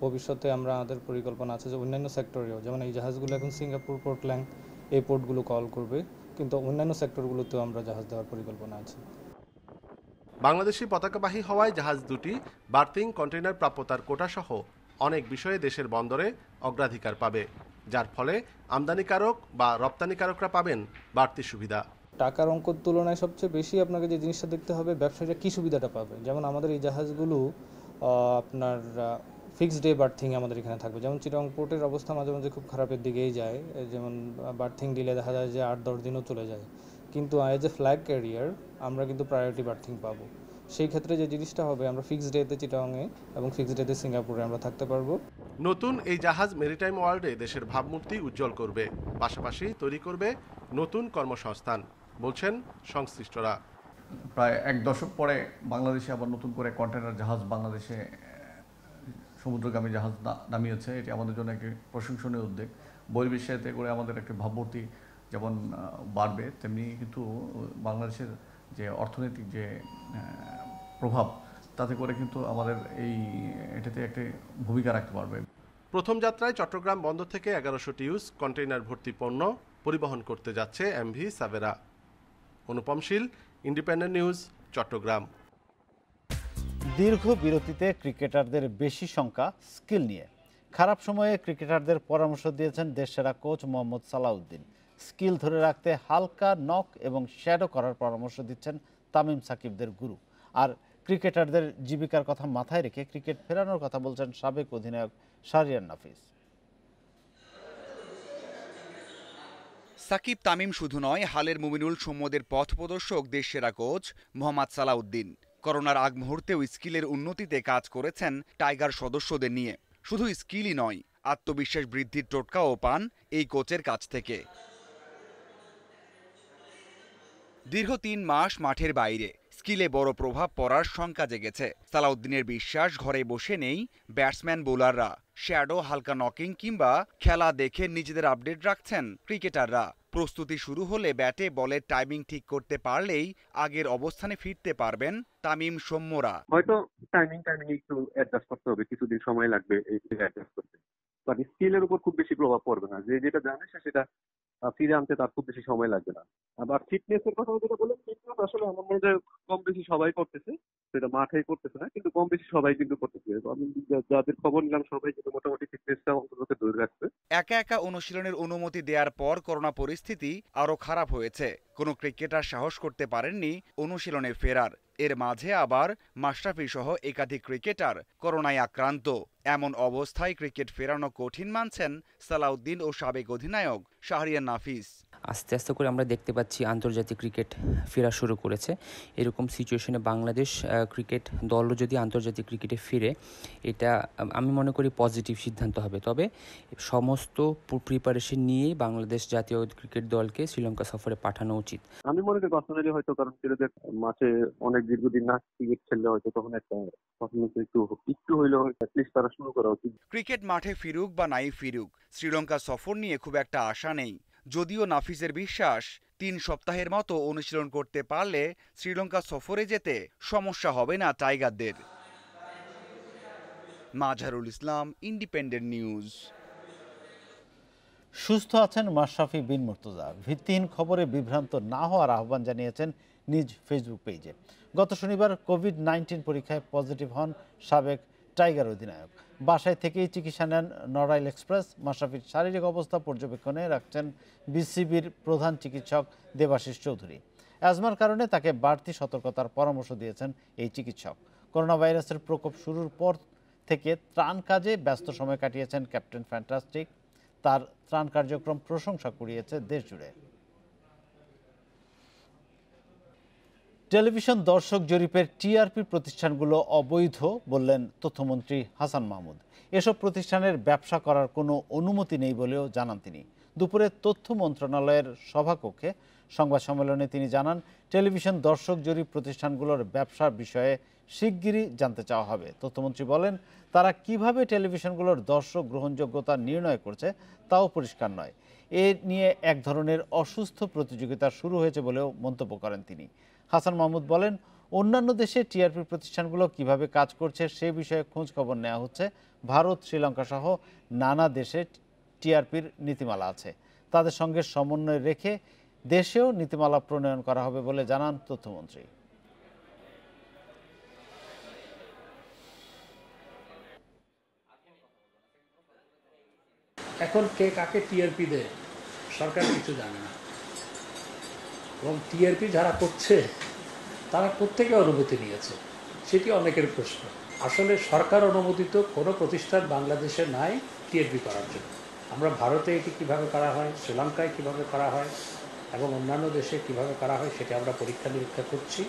ভবিষ্যতে আমাদের পরিকল্পনা আছে যে অন্যান্য সেক্টরেও, যেমন এই জাহাজগুলো এখন সিঙ্গাপুর, পোর্টল্যান্ড এই পোর্টগুলো কল করবে, কিন্তু অন্যান্য সেক্টরগুলোতেও আমরা জাহাজ দেওয়ার পরিকল্পনা আছে। বাংলাদেশি পতাকাবাহী হওয়ায় জাহাজ দুটি বার্থিং, কন্টেইনার প্রাপ্যতার কোটা সহ অনেক বিষয়ে দেশের বন্দরে অগ্রাধিকার পাবে, যার ফলে আমদানিকারক বা রপ্তানিকারকরা পাবেন বাড়তি সুবিধা। টাকার অঙ্কের তুলনায় সবচেয়ে বেশি আপনাকে যে জিনিসটা দেখতে হবে, ব্যবসায়ীরা কী সুবিধাটা পাবে। যেমন আমাদের এই জাহাজগুলো আপনার ফিক্সড ডে বার্থিং আমাদের এখানে থাকবে। যেমন চিটাগং পোর্টের অবস্থা মাঝে মাঝে খুব খারাপের দিকেই যায়, যেমন বার্থিং দিলে দেখা যায় যে ৮-১০ দিনও চলে যায়, কিন্তু এজ এ ফ্ল্যাগ ক্যারিয়ার আমরা কিন্তু প্রায়োরিটি বার্থিং পাবো। সেই ক্ষেত্রে যে জিনিসটা হবে, আমরা ফিক্সড ডেতে চিটাগংয়ে এবং ফিক্সড ডেতে সিঙ্গাপুরে আমরা থাকতে পারবো। নতুন এই জাহাজ মেরিটাইম ওয়ার্ল্ডে দেশের ভাবমূর্তি উজ্জ্বল করবে, পাশাপাশি তৈরি করবে নতুন কর্মসংস্থান, বলছেন সংশ্লিষ্টরা। প্রায় ১ দশক পরে বাংলাদেশে আবার নতুন করে কন্টেইনার জাহাজ বাংলাদেশে সমুদ্রগামী জাহাজ নামিয়েছে। এটি আমাদের জন্য একটি প্রশংসনীয় উদ্যোগ। বহির্বিশ্বে এতে করে আমাদের একটি ভাবমূর্তি যেমন বাড়বে, তেমনি কিন্তু বাংলাদেশের যে অর্থনৈতিক যে প্রভাব, তাতে করে কিন্তু আমাদের এটাতে একটি ভূমিকা রাখতে পারবে। প্রথম যাত্রায় চট্টগ্রাম বন্দর থেকে ১১০০ টিউস কন্টেইনার ভর্তি পণ্য পরিবহন করতে যাচ্ছে এমভি সাবেরা। অনুপম শীল, ইন্ডিপেন্ডেন্ট নিউজ, চট্টগ্রাম। দীর্ঘ বিরতিতে ক্রিকেটারদের বেশি সংখ্যা স্কিল নিয়ে। খারাপ সময়ে ক্রিকেটারদের পরামর্শ দিয়েছেন দেশসেরা কোচ মোহাম্মদ সালাউদ্দিন। স্কিল ধরে রাখতে হালকা নক এবং শ্যাডো করার পরামর্শ দিচ্ছেন তামিম সাকিবদের গুরু। আর ক্রিকেটারদের জীবিকার কথা মাথায় রেখে ক্রিকেট ফেরানোর কথা বলছেন সাবেক অধিনায়ক শাহরিয়ার নাফিস। সাকিব, তামিম শুধু নয়, হালের মুমিনুল সৌম্যদের পথ প্রদর্শক দেশসেরা কোচ মোহাম্মদ সালাউদ্দিন করোনার আগ মুহূর্তেও স্কিলের উন্নতিতে কাজ করেছেন টাইগার সদস্যদের নিয়ে। শুধু স্কিলই নয়, আত্মবিশ্বাস বৃদ্ধির টোটকাও পান এই কোচের কাছ থেকে। দীর্ঘ ৩ মাস মাঠের বাইরে স্কিলে বড় প্রভাব পড়ার শঙ্কা জেগেছে। সালাউদ্দিনের বিশ্বাস, ঘরে বসে নেই ব্যাটসম্যান বোলাররা। শ্যাডো, হালকা নকিং কিংবা খেলা দেখে নিজেদের আপডেট রাখছেন ক্রিকেটাররা। প্রস্তুতি শুরু হলে ব্যাটে বলের টাইমিং ঠিক করতে পারলেই আগের অবস্থানে ফিরতে পারবেন তামিম সৌম্যরা। হয়তো টাইমিং একটু অ্যাডজাস্ট করতে হবে, কিছুদিন সময় লাগবে এই অ্যাডজাস্ট করতে, বাট স্কিলের উপর খুব বেশি প্রভাব পড়বে না। যে যেটা জানে সেটা ফিরে আনতে তার খুব বেশি সময় লাগবে না। আবার ফিটনেসের কথা যেটা বললেন, ফিটনেস আসলে আমার মনে হয় কম বেশি সবাই করতেছে, সেটা মাঠেই করতেছে না, কিন্তু কম বেশি সবাই কিন্তু করতেছে। আমি যাদের খবর নিলাম সবাই কিন্তু মোটামুটি ফিটনেসটা অন্তত ধরে রাখছে। একা একা অনুশীলনের অনুমতি দেওয়ার পর করোনা পরিস্থিতি আরো খারাপ হয়েছে। কোনো ক্রিকেটার সাহস করতে পারেননি অনুশীলনে ফেরার। এর মাঝে আবার মাশরাফি সহ একাধিক ক্রিকেটার করোনায় আক্রান্ত। এমন অবস্থায় ক্রিকেট ফেরানো কঠিন মানছেন সালাউদ্দিন ও সাবেক অধিনায়ক শাহরিয়ার নাফিস। আস্তে আস্তে করে আমরা দেখতে পাচ্ছি আন্তর্জাতিক ক্রিকেট ফেরা শুরু করেছে। এরকম সিচুয়েশনে বাংলাদেশ ক্রিকেট দলও যদি আন্তর্জাতিক ক্রিকেটে ফিরে, এটা আমি মনে করি পজিটিভ সিদ্ধান্ত হবে। তবে সমস্ত প্রিপারেশন নিয়েই বাংলাদেশ জাতীয় ক্রিকেট দলকে শ্রীলঙ্কা সফরে পাঠানো উচিত। আমি মনে করি পার্সোনালি হয়তো, কারণ ছেলেদের মাঠে অনেক দীর্ঘদিন না ক্রিকেট খেললে হয়তো তখন একটা পারফরম্যান্স একটু হইলেও অ্যাটলিস্ট তারা শুরু করা উচিত। ক্রিকেট মাঠে ফিরুক বা নাই ফিরুক, শ্রীলঙ্কা সফর নিয়ে খুব একটা আশা নেই। যদিও নাফিসের বিশ্বাস 3 সপ্তাহের মতো অনুশীলন করতে পারলে শ্রীলঙ্কা সফরে যেতে সমস্যা হবে না টাইগারদের। মাঝহারুল ইসলাম, ইন্ডিপেন্ডেন্ট নিউজ। সুস্থ আছেন মাশরাফি বিন মুর্তজা। ভিত্তিহীন খবরে বিভ্রান্ত না হওয়ার আহ্বান জানিয়েছেন নিজ ফেসবুক পেজে। গত শনিবার কোভিড-19 পরীক্ষায় পজিটিভ হন সাবেক টাইগার অধিনায়ক। বাসায় থেকেই চিকিৎসা নেন নড়াইল এক্সপ্রেস। মাশরাফির শারীরিক অবস্থা পর্যবেক্ষণে রাখছেন বিসিবির প্রধান চিকিৎসক দেবাশিস চৌধুরী। অ্যাজমার কারণে তাকে বাড়তি সতর্কতার পরামর্শ দিয়েছেন এই চিকিৎসক। করোনা ভাইরাসের প্রকোপ শুরুর পর থেকে ত্রাণ কাজে ব্যস্ত সময় কাটিয়েছেন ক্যাপ্টেন ফ্যান্টাস্টিক। তার ত্রাণ কার্যক্রম প্রশংসা কুড়িয়েছে দেশ জুড়ে। টেলিভিশন দর্শক জরিপের টিআরপি প্রতিষ্ঠানগুলো অবৈধ বললেন তথ্যমন্ত্রী হাসান মাহমুদ। এসব প্রতিষ্ঠানের ব্যবসা করার কোনো অনুমতি নেই বলেও জানান তিনি। দুপুরে তথ্য মন্ত্রণালয়ের সভাকক্ষে সংবাদ সম্মেলনে তিনি জানান, টেলিভিশন দর্শক জরিপ প্রতিষ্ঠানগুলোর ব্যবসার বিষয়ে শিগগিরই জানতে চাওয়া হবে। তথ্যমন্ত্রী বলেন, তারা কিভাবে টেলিভিশনগুলোর দর্শক গ্রহণযোগ্যতা নির্ণয় করছে তাও পরিষ্কার নয়। এ নিয়ে এক ধরনের অসুস্থ প্রতিযোগিতা শুরু হয়েছে বলেও মন্তব্য করেন তিনি। হাসান মাহমুদ বলেন, অন্যান্য দেশে টিআরপি প্রতিষ্ঠানগুলো কিভাবে কাজ করছে সে বিষয়ে খোঁজ খবর নেওয়া হচ্ছে। ভারত, শ্রীলঙ্কা সহ নানা দেশে টিআরপির নীতিমালা আছে। তাদের সঙ্গে সমন্বয় রেখে দেশেও নীতিমালা প্রণয়ন করা হবে বলে জানান তথ্যমন্ত্রী। এখন কে কাকে টিআরপি দেয় সরকার কিছু জানে না, এবং টিআরপি যারা করছে তারা প্রত্যেকে অনুমতি নিয়েছে, সেটি অনেকের প্রশ্ন। আসলে সরকার অনুমোদিত কোনো প্রতিষ্ঠান বাংলাদেশে নাই টিআরপি করার জন্য। আমরা ভারতে এটি কিভাবে করা হয়, শ্রীলঙ্কায় কিভাবে করা হয় এবং অন্যান্য দেশে কিভাবে করা হয় সেটি আমরা পরীক্ষা নিরীক্ষা করছি।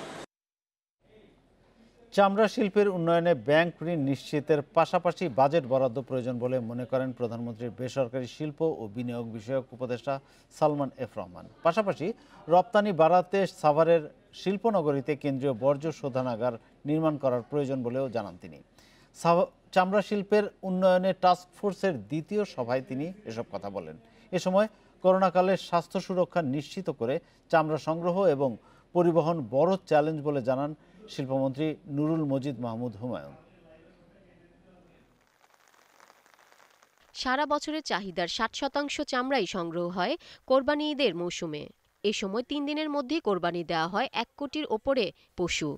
চামড়া শিল্পের উন্নয়নে ব্যাংক ঋণ নিশ্চিতের পাশাপাশি বাজেট বরাদ্দ প্রয়োজন বলে মনে করেন প্রধানমন্ত্রীর বেসরকারি শিল্প ও বিনিয়োগ বিষয়ক উপদেষ্টা সালমান এফ রহমান। পাশাপাশি রপ্তানি বাড়াতে সাভারের শিল্পনগরীতে কেন্দ্রীয় বর্জ্য শোধনাগার নির্মাণ করার প্রয়োজন বলেও জানান তিনি। চামড়া শিল্পের উন্নয়নে টাস্কফোর্সের দ্বিতীয় সভায় তিনি এসব কথা বলেন। এ সময় করোনাকালে স্বাস্থ্য সুরক্ষা নিশ্চিত করে চামড়া সংগ্রহ এবং পরিবহন বড় চ্যালেঞ্জ বলে জানান শিল্পমন্ত্রী নুরুল মজিদ মাহমুদ হুমায়ুন। সারা বছরের চাহিদার 60% চামড়াই সংগ্রহ হয় কোরবানি ঈদের মৌসুমে। এ সময় 3 দিনের মধ্যে কোরবানি দেওয়া হয় 1 কোটির ওপরে পশু।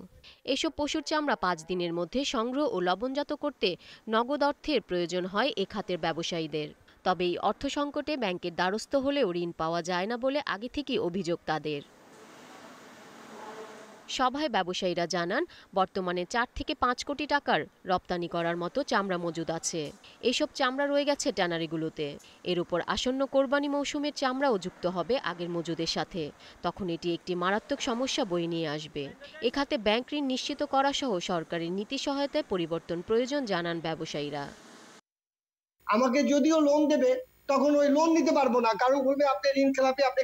এসব পশুর চামড়া 5 দিনের মধ্যে সংগ্রহ ও লবণজাত করতে নগদ অর্থের প্রয়োজন হয় এ খাতের ব্যবসায়ীদের। তবে এই অর্থ সংকটে ব্যাংকের দ্বারস্থ হলেও ঋণ পাওয়া যায় না বলে আগে থেকেই অভিযোগ তাদের। সভায় ব্যবসায়ীরা জানান, বর্তমানে 4 থেকে 5 কোটি টাকার রপ্তানি করার মতো চামড়া মজুদ আছে। এসব চামড়া রয়ে গেছে ট্যানারিগুলোতে। এর উপর আসন্ন কোরবানি মৌসুমের চামড়াও যুক্ত হবে আগের মজুদের সাথে। তখন এটি একটি মারাত্মক সমস্যা বয়ে নিয়ে আসবে। এ খাতে ব্যাংক ঋণ নিশ্চিত করা সহ সরকারের নীতি সহায়তায় পরিবর্তন প্রয়োজন জানান ব্যবসায়ীরা। আমাকে যদিও লোন দেবে তখন ওই লোন নিতে পারবো না, কারণ বলবে আপনি ঋণ খেলাপি, আপনি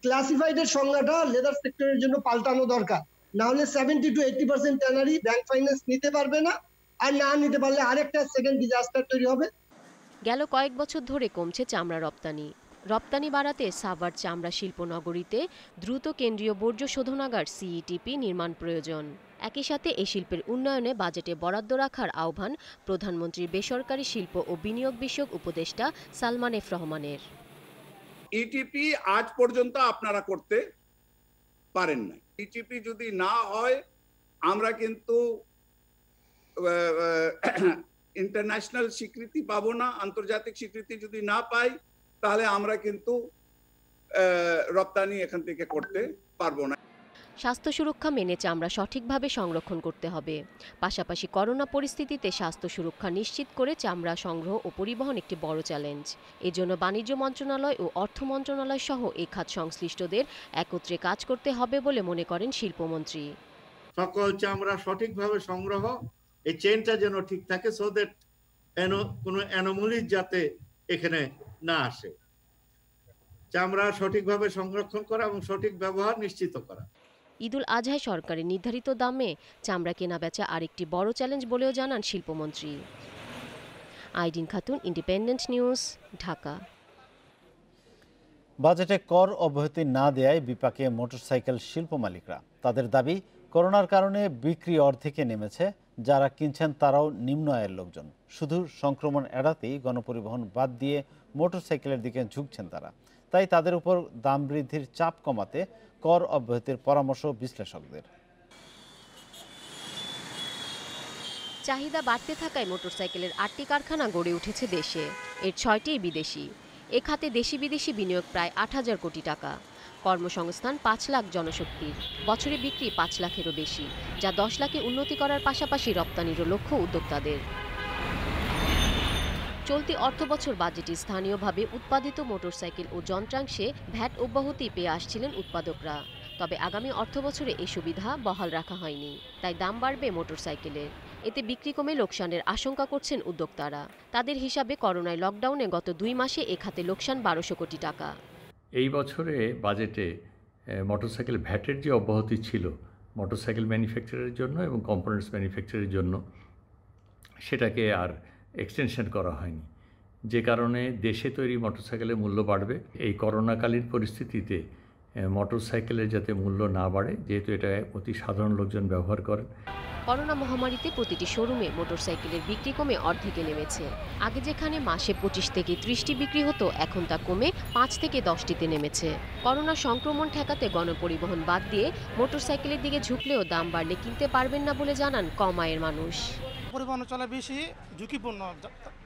ক্লাসিফাইডের সংজ্ঞাটা লেদার সেক্টরের জন্য পাল্টানো দরকার। না হলে 70 to 80% ট্যানারি ব্যাংক ফাইন্যান্স নিতে পারবে না, আর না নিতে পারলে আরেকটা সেকেন্ড ডিজাস্টার তৈরি হবে। গেল কয়েক বছর ধরে কমছে চামড়া রপ্তানি। রপ্তানি বাড়াতে সাভার চামড়া শিল্প নগরীতে দ্রুত কেন্দ্রীয় বর্জ্য শোধনাগার সিইটিপি নির্মাণ প্রয়োজন। একই সাথে এই শিল্পের উন্নয়নে বাজেটে বরাদ্দ রাখার আহ্বান প্রধানমন্ত্রীর বেসরকারি শিল্প ও বিনিয়োগ বিষয়ক উপদেষ্টা সালমান এফ রহমানের। ইটিপি আজ পর্যন্ত আপনারা করতে পারেন না। ইটিপি যদি না হয় আমরা কিন্তু ইন্টারন্যাশনাল স্বীকৃতি পাবো না। আন্তর্জাতিক স্বীকৃতি যদি না পাই তাহলে আমরা কিন্তু রপ্তানি এখান থেকে করতে পারবো না। স্বাস্থ্য সুরক্ষা মেনে চামড়া সঠিকভাবে সংরক্ষণ করতে হবে। পাশাপাশি করোনা পরিস্থিতিতে স্বাস্থ্য সুরক্ষা নিশ্চিত করে চামড়া সংগ্রহ ও পরিবহন একটি বড় চ্যালেঞ্জ। এজন্য বাণিজ্য মন্ত্রণালয় ও অর্থ মন্ত্রণালয় সহ এই খাত সংশ্লিষ্টদের একত্রে কাজ করতে হবে বলে মনে করেন শিল্পমন্ত্রী। সকল চামড়া সঠিকভাবে সংগ্রহ, এই চেইনটা যেন ঠিক থাকে, সো দ্যাট কোনো অ্যানোমালি যাতে এখানে না আসে। চামড়া সঠিকভাবে সংরক্ষণ করা এবং সঠিক ব্যবহার নিশ্চিত করা। ঈদুল আজহায় সরকারের নির্ধারিত দামে চামড়া কেনা বেচা আরেকটি বড় চ্যালেঞ্জ বলেও জানান শিল্পমন্ত্রী। আইডিন খাতুন, ইন্ডিপেন্ডেন্ট নিউজ, ঢাকা। বাজেটে কর অব্যাহতি না দেয়ায় বিপাকে মোটরসাইকেল শিল্প মালিকরা। তাদের দাবি, করোনার কারণে বিক্রি অর্ধেকে নেমেছে, যারা কিনছেন তারাও নিম্ন আয়ের লোকজন। শুধু সংক্রমণ এড়াতেই গণপরিবহন বাদ দিয়ে মোটরসাইকেলের দিকে ঝুঁকছেন তারা। তাই তাদের উপর দাম বৃদ্ধির চাপ কমাতে কর অব্যাহতির পরামর্শ বিশ্লেষকদের। চাহিদা বাড়তে থাকায় মোটরসাইকেলের 8টি কারখানা গড়ে উঠেছে দেশে, এর 6টিই বিদেশি। এ খাতে দেশি বিদেশি বিনিয়োগ প্রায় 8,000 কোটি টাকা। কর্মসংস্থান 5 লাখ জনশক্তির, বছরে বিক্রি 5 লাখেরও বেশি, যা 10 লাখে উন্নতি করার পাশাপাশি রপ্তানিরও লক্ষ্য উদ্যোক্তাদের। চলতি অর্থবছর বাজেটে স্থানীয়ভাবে উৎপাদিত মোটরসাইকেল ও যন্ত্রাংশে ভ্যাট অব্যাহতি পেয়ে আসছিলেন উৎপাদকরা। তবে আগামী অর্থবছরে এই সুবিধা বহাল রাখা হয়নি, তাই দাম বাড়বে মোটরসাইকেলের। এতে বিক্রি কমে লোকসানের আশঙ্কা করছেন উদ্যোক্তারা। তাদের হিসাবে করোনায় লকডাউনে গত 2 মাসে এ খাতে লোকসান 1200 কোটি টাকা। এই বছরে বাজেটে মোটরসাইকেল ভ্যাটের যে অব্যাহতি ছিল মোটরসাইকেল ম্যানুফ্যাকচারের জন্য এবং কম্পোনেন্টস ম্যানুফ্যাকচারের জন্য, সেটাকে আর এক্সটেনশন করা হয়নি, যে কারণে দেশে তৈরি মোটরসাইকেলের মূল্য বাড়বে। এই করোনাকালীন পরিস্থিতিতে মোটরসাইকেলের যাতে মূল্য না বাড়ে, যেহেতু এটা অতি সাধারণ লোকজন ব্যবহার করেন। করোনা মহামারীতে প্রতিটি শোরুমে মোটরসাইকেলের বিক্রি কমে অর্ধেকে নেমেছে। আগে যেখানে মাসে 25 থেকে 30টি বিক্রি হতো, এখন তা কমে 5 থেকে 10টিতে নেমেছে। করোনা সংক্রমণ ঠেকাতে গণপরিবহন বাদ দিয়ে মোটরসাইকেলের দিকে ঝুঁকলেও দাম বাড়লে কিনতে পারবেন না বলে জানান কম আয়ের মানুষ। পরিবহন চলা বেশি ঝুঁকিপূর্ণ,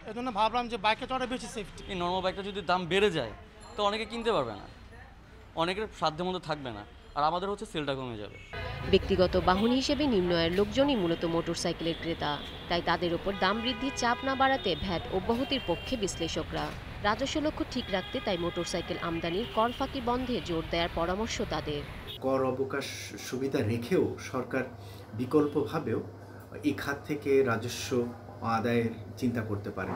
এজন্য ভাবলাম যে বাইকে চড়া বেশি সেফটি। এই নর্মাল বাইকটা যদি দাম বেড়ে যায় তো অনেকে কিনতে পারবে না, অনেকের সাধ্যের মধ্যে থাকবে না, আর আমাদের হচ্ছে সেলটা কমে যাবে। ব্যক্তিগত বাহন হিসেবে নিম্ন আয়ের লোকজনই মূলত মোটরসাইকেলের ক্রেতা, তাই তাদের উপর দাম বৃদ্ধির চাপ না বাড়াতে ভ্যাট অব্যাহতির পক্ষে বিশ্লেষকরা। রাজস্ব লক্ষ্য ঠিক রাখতে তাই মোটরসাইকেল আমদানির কর ফাঁকি বন্ধে জোর দেওয়ার পরামর্শ তাদের। কর অবকাশ সুবিধা রেখেও সরকার বিকল্পভাবেও এই খাত থেকে রাজস্ব আদায়ের চিন্তা করতে পারে।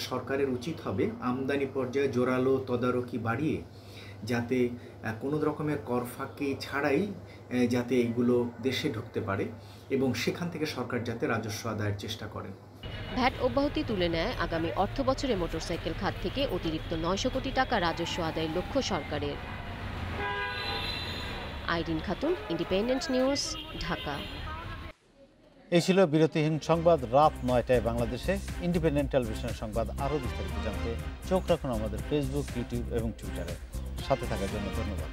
সরকারের উচিত হবে আমদানি পর্যায়ে জোরালো তদারকি বাড়িয়ে যাতে কোনো রকমের কর ফাঁকি ছাড়াই যাতে এগুলো দেশে ঢুকতে পারে এবং সেখান থেকে সরকার যাতে রাজস্ব আদায়ের চেষ্টা করেন। ভ্যাট অব্যাহতি তুলে নেয় আগামী অর্থ বছরে মোটরসাইকেল খাত থেকে অতিরিক্ত 900 কোটি টাকা রাজস্ব আদায়ের লক্ষ্য সরকারের। আইডিন খাতুন, ইন্ডিপেন্ডেন্ট নিউজ, ঢাকা। এই ছিল বিরতিহীন সংবাদ রাত 9টায় বাংলাদেশে। ইন্ডিপেন্ডেন্ট টেলিভিশনের সংবাদ আরও বিস্তারিত জানতে চোখ রাখুন আমাদের ফেসবুক, ইউটিউব এবং টুইটারে। সাথে থাকার জন্য ধন্যবাদ।